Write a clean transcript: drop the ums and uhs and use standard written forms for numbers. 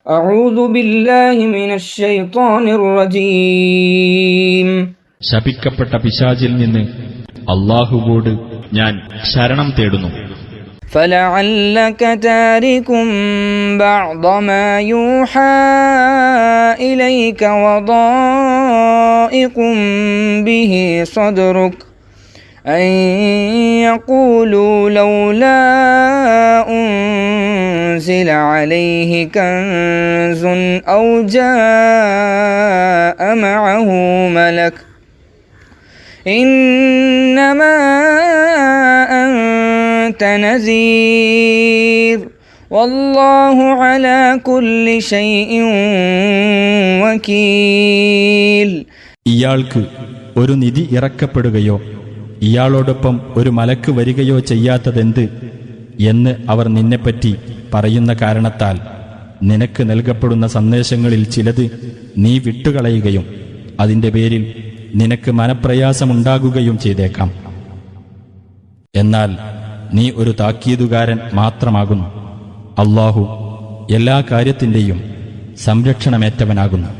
أعوذ بالله من الشيطان الرجيم. ശപിക്കപ്പെട്ട പിശാചിൽ നിന്ന് അല്ലാഹുവോട് ഞാൻ ശരണം തേടുന്നു. فلعلك تارك بعض ما يوحى إليك وضائق به صدرك أن يقولوا لولا أنزل عليه كنز أو جاء معه ملك إنما أنت نذير والله على كل شيء وكيل. ഇയാൾക്ക് ഒരു നിധി ഇറക്കപ്പെടുകയോ ഇയാളോടൊപ്പം ഒരു മലക്ക് വരികയോ ചെയ്യാത്തതെന്ത് എന്ന് അവർ നിന്നെപ്പറ്റി പറയുന്ന കാരണത്താൽ നിനക്ക് നൽകപ്പെടുന്ന സന്ദേശങ്ങളിൽ ചിലത് നീ വിട്ടുകളയുകയും അതിൻ്റെ പേരിൽ നിനക്ക് മനപ്രയാസമുണ്ടാകുകയും ചെയ്തേക്കാം. എന്നാൽ നീ ഒരു താക്കീതുകാരൻ മാത്രമാകുന്നു. അല്ലാഹു എല്ലാ കാര്യത്തിൻ്റെയും സംരക്ഷണമേറ്റവനാകുന്നു.